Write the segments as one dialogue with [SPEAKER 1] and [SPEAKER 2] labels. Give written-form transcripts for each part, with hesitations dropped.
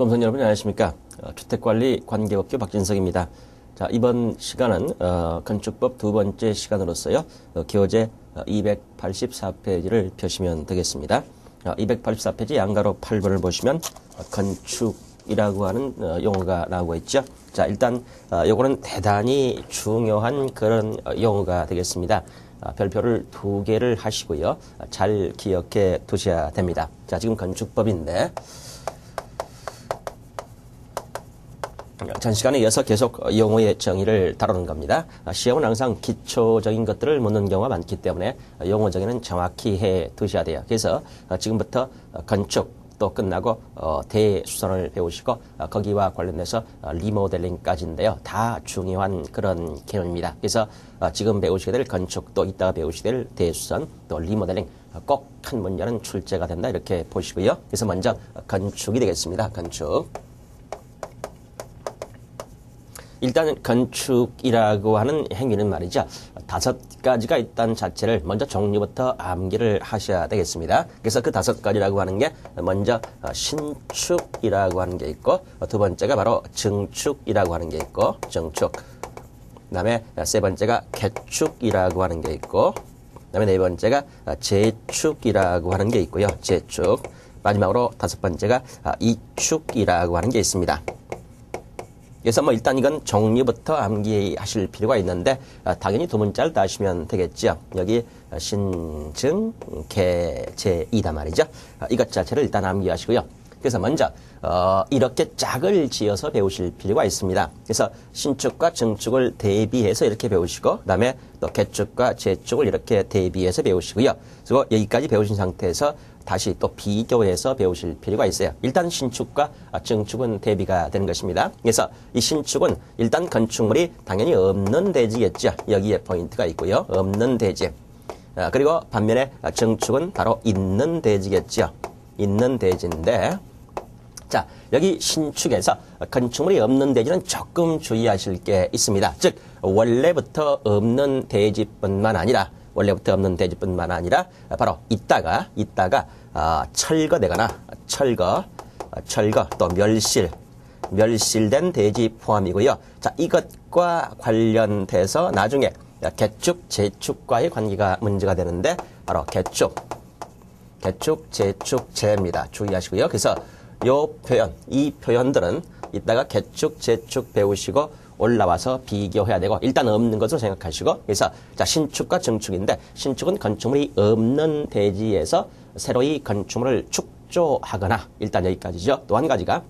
[SPEAKER 1] 수험생 여러분 안녕하십니까? 주택관리 관계법규 박진석입니다. 자, 이번 시간은 건축법 두 번째 시간으로서요. 교재 284페이지를 펴시면 되겠습니다. 284페이지 양가로 8번을 보시면 건축이라고 하는 용어가 나오고 있죠. 자, 일단 요거는 대단히 중요한 그런 용어가 되겠습니다. 별표를 2개를 하시고요. 잘 기억해 두셔야 됩니다. 자, 지금 건축법인데 전 시간에 이어서 계속 용어의 정의를 다루는 겁니다. 시험은 항상 기초적인 것들을 묻는 경우가 많기 때문에 용어 정의는 정확히 해 두셔야 돼요. 그래서 지금부터 건축 또 끝나고 대수선을 배우시고 거기와 관련해서 리모델링까지인데요. 다 중요한 그런 개념입니다. 그래서 지금 배우시게 될 건축 또 이따가 배우시게 될 대수선 또 리모델링 꼭 한 문제는 출제가 된다 이렇게 보시고요. 그래서 먼저 건축이 되겠습니다. 건축. 일단 건축이라고 하는 행위는 말이죠. 5가지가 있다는 자체를 먼저 종류부터 암기를 하셔야 되겠습니다. 그래서 그 5가지라고 하는 게 먼저 신축이라고 하는 게 있고 두 번째가 바로 증축이라고 하는 게 있고 증축. 그다음에 세 번째가 개축이라고 하는 게 있고 그다음에 네 번째가 재축이라고 하는 게 있고요. 재축. 마지막으로 5번째가 이축이라고 하는 게 있습니다. 그래서 일단 이건 종류부터 암기하실 필요가 있는데 당연히 두 문자를 따시면 되겠죠. 여기 신증, 개, 재, 이다 말이죠. 이것 자체를 일단 암기하시고요. 그래서 먼저 이렇게 짝을 지어서 배우실 필요가 있습니다. 그래서 신축과 증축을 대비해서 이렇게 배우시고 그다음에 또 개축과 재축을 이렇게 대비해서 배우시고요. 그리고 여기까지 배우신 상태에서 다시 또 비교해서 배우실 필요가 있어요. 일단 신축과 증축은 대비가 되는 것입니다. 그래서 이 신축은 일단 건축물이 당연히 없는 대지겠죠. 여기에 포인트가 있고요. 없는 대지. 그리고 반면에 증축은 바로 있는 대지겠죠. 있는 대지인데 자, 여기 신축에서 건축물이 없는 대지는 조금 주의하실 게 있습니다. 즉 원래부터 없는 대지뿐만 아니라 바로 이따가 철거되거나 철거 또 멸실된 대지 포함이고요. 자, 이것과 관련돼서 나중에 개축, 재축과의 관계가 문제가 되는데 바로 개축, 재축, 재입니다. 주의하시고요. 그래서 이 표현들은 이따가 개축, 재축 배우시고 올라와서 비교해야 되고 일단 없는 것으로 생각하시고 그래서 자 신축과 증축인데 신축은 건축물이 없는 대지에서 새로이 건축물을 축조하거나 일단 여기까지죠. 또 한 가지가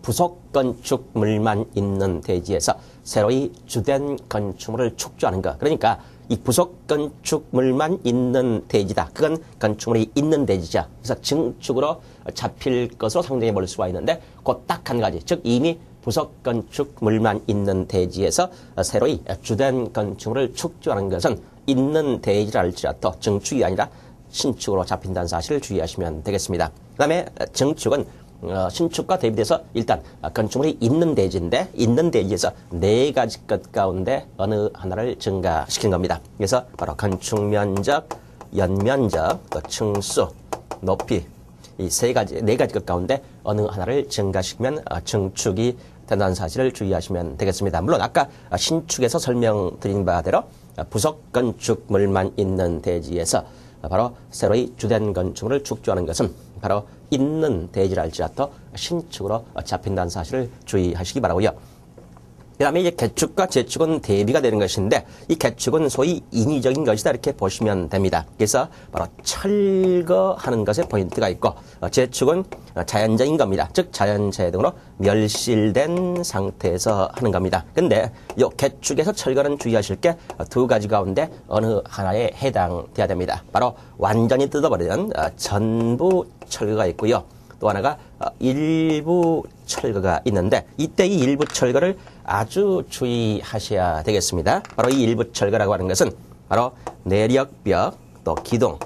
[SPEAKER 1] 부속 건축물만 있는 대지에서 새로이 주된 건축물을 축조하는 것. 그러니까 이 부속 건축물만 있는 대지다. 그건 건축물이 있는 대지죠. 그래서 증축으로 잡힐 것으로 상정해 볼 수가 있는데 그 딱 한 가지. 즉 이미 부속 건축물만 있는 대지에서 새로이 주된 건축물을 축조하는 것은 있는 대지라 할지라도 증축이 아니라 신축으로 잡힌다는 사실을 주의하시면 되겠습니다. 그 다음에 증축은 신축과 대비돼서 일단 건축물이 있는 대지인데 있는 대지에서 4가지 것 가운데 어느 하나를 증가시킨 겁니다. 그래서 바로 건축 면적, 연면적, 또 층수, 높이 이 4가지 것 가운데 어느 하나를 증가시키면 증축이 된다는 사실을 주의하시면 되겠습니다. 물론 아까 신축에서 설명드린 바대로 부속 건축물만 있는 대지에서 바로 새로이 주된 건축물을 축조하는 것은 바로 있는 대지라 할지라도 신축으로 잡힌다는 사실을 주의하시기 바라고요. 그 다음에 이제 개축과 재축은 대비가 되는 것인데 이 개축은 소위 인위적인 것이다 이렇게 보시면 됩니다. 그래서 바로 철거하는 것에 포인트가 있고 재축은 자연적인 겁니다. 즉 자연재해 등으로 멸실된 상태에서 하는 겁니다. 근데 이 개축에서 철거는 주의하실 게 2가지 가운데 어느 하나에 해당돼야 됩니다. 바로 완전히 뜯어버리는 전부 철거가 있고요. 또 하나가 일부 철거가 있는데 이때 이 일부 철거를 아주 주의하셔야 되겠습니다. 바로 이 일부 철거라고 하는 것은 바로 내력벽, 또 기둥,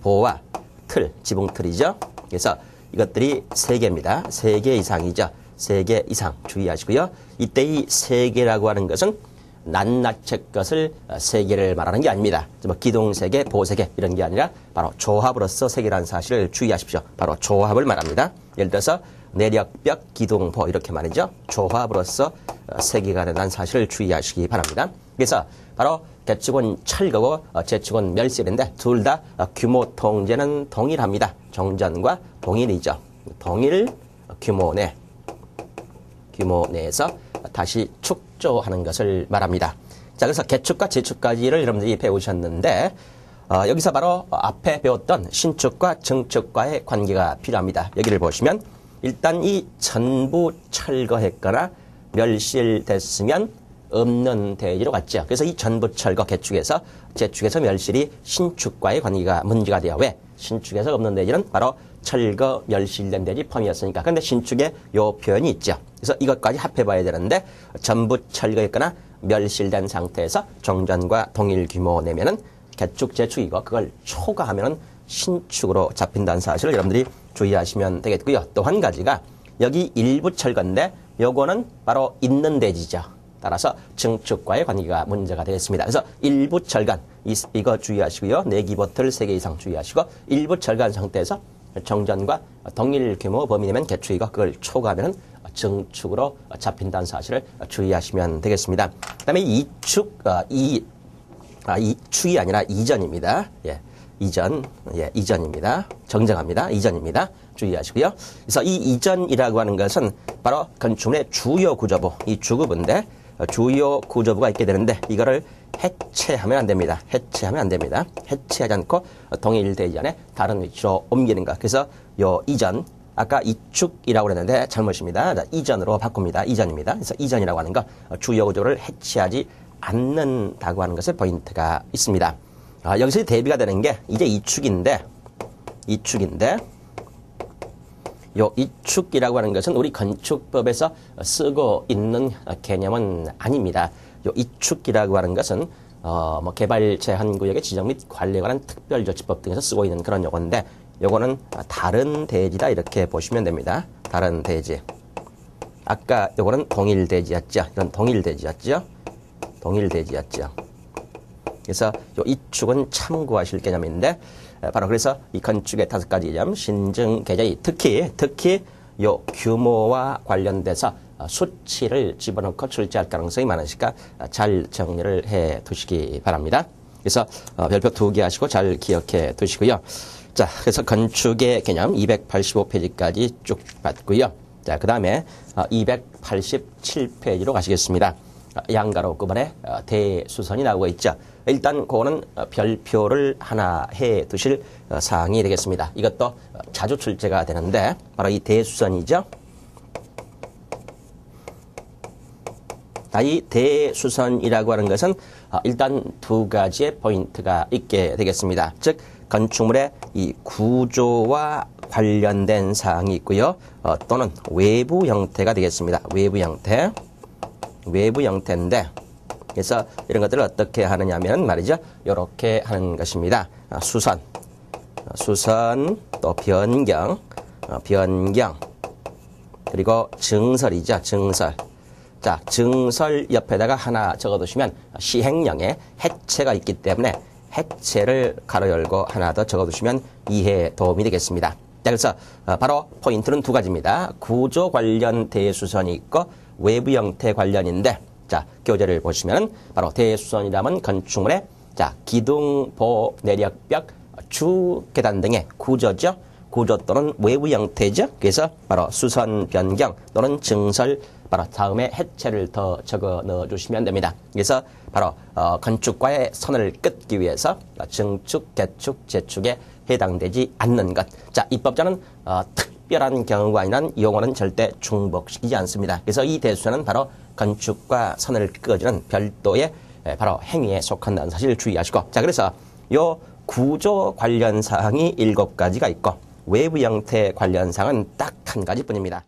[SPEAKER 1] 보와 틀, 지붕틀이죠. 그래서 이것들이 3개입니다. 3개 이상이죠. 3개 이상 주의하시고요. 이때 이 3개라고 하는 것은 낱낱의 것을 세계를 말하는 게 아닙니다. 뭐 기둥세계, 보세계 이런 게 아니라 바로 조합으로서 세계라는 사실을 주의하십시오. 바로 조합을 말합니다. 예를 들어서 내력벽, 기둥보 이렇게 말이죠. 조합으로서 세계가 된다는 사실을 주의하시기 바랍니다. 그래서 바로 개축은 철거고 제축은 멸실인데 둘 다 규모 통제는 동일합니다. 정전과 동일이죠. 동일 규모 내에서 다시 축조하는 것을 말합니다. 자, 그래서 개축과 제축까지를 여러분들이 배우셨는데 여기서 바로 앞에 배웠던 신축과 정축과의 관계가 필요합니다. 여기를 보시면 일단 이 전부 철거했거나 멸실됐으면 없는 대지로 갔죠. 그래서 이 전부 철거 개축에서 제축에서 멸실이 신축과의 관계가 문제가 되어 왜? 신축에서 없는 대지는 바로 철거 멸실된 대지 펌이었으니까. 그런데 신축에 요 표현이 있죠. 그래서 이것까지 합해봐야 되는데 전부 철거했거나 멸실된 상태에서 정전과 동일 규모 내면은 개축 제축이고 그걸 초과하면은 신축으로 잡힌다는 사실을 여러분들이 주의하시면 되겠고요. 또 한 가지가 여기 일부 철거인데 요거는 바로 있는 대지죠. 따라서 증축과의 관계가 문제가 되겠습니다. 그래서 일부 철간 이거 주의하시고요. 내기버틀 3개 이상 주의하시고 일부 철간 상태에서 정전과 동일 규모 범위 내면 개축이고 그걸 초과하면 증축으로 잡힌다는 사실을 주의하시면 되겠습니다. 그 다음에 이축이 아니라 이전입니다. 예. 이전입니다. 정정합니다. 이전입니다. 주의하시고요. 그래서 이 이전이라고 하는 것은 바로 건축물의 주요 구조부, 이 주구부인데 주요 구조부가 있게 되는데 이거를 해체하면 안 됩니다. 해체하면 안 됩니다. 해체하지 않고 동일 대지 안에 다른 위치로 옮기는 것. 그래서 요 이전, 아까 이축이라고 그랬는데 잘못입니다. 자, 이전으로 바꿉니다. 이전입니다. 그래서 이전이라고 하는 거 주요 구조를 해체하지 않는다고 하는 것에 포인트가 있습니다. 여기서 대비가 되는 게 이제 이축인데 요 이축이라고 하는 것은 우리 건축법에서 쓰고 있는 개념은 아닙니다. 요 이축이라고 하는 것은 뭐 개발 제한 구역의 지정 및 관리에 관한 특별조치법 등에서 쓰고 있는 그런 용어인데 요거는 다른 대지다 이렇게 보시면 됩니다. 다른 대지. 아까 요거는 동일 대지였죠. 이건 동일 대지였죠. 그래서 요 이축은 참고하실 개념인데 바로 그래서 이 건축의 5가지 개념 신증 계좌이 특히 요 규모와 관련돼서 수치를 집어넣고 출제할 가능성이 많으니까 잘 정리를 해 두시기 바랍니다. 그래서 별표 2개 하시고 잘 기억해 두시고요. 자, 그래서 건축의 개념 285페이지까지 쭉 봤고요. 자, 그 다음에 287페이지로 가시겠습니다. 양가로 끝번에 대수선이 나오고 있죠. 일단 그거는 별표를 하나 해 두실 사항이 되겠습니다. 이것도 자주 출제가 되는데 바로 이 대수선이죠. 이 대수선이라고 하는 것은 일단 2가지의 포인트가 있게 되겠습니다. 즉 건축물의 이 구조와 관련된 사항이 있고요. 또는 외부 형태가 되겠습니다. 외부 형태인데 그래서 이런 것들을 어떻게 하느냐면 말이죠. 이렇게 하는 것입니다. 수선, 또 변경, 그리고 증설이죠. 증설. 자, 증설 옆에다가 하나 적어두시면 시행령에 해체가 있기 때문에 해체를 가로 열고 하나 더 적어두시면 이해에 도움이 되겠습니다. 자, 그래서 바로 포인트는 2가지입니다. 구조 관련 대수선이 있고 외부 형태 관련인데 자, 교재를 보시면 바로 대수선이라면 건축물의 자, 기둥, 보, 내력벽, 주, 계단 등의 구조죠. 구조 또는 외부 형태죠. 그래서 바로 수선 변경 또는 증설 바로 다음에 해체를 더 적어 넣어 주시면 됩니다. 그래서 바로 건축과의 선을 끊기 위해서 증축, 개축, 재축에 해당되지 않는 것. 자, 입법자는 특별한 경우가 아니란 용어는 절대 중복시키지 않습니다. 그래서 이 대수선은 바로 건축과 선을 그어주는 별도의 바로 행위에 속한다는 사실을 주의하시고 자, 그래서 요 구조 관련 사항이 7가지가 있고 외부 형태 관련 사항은 딱 1가지뿐입니다.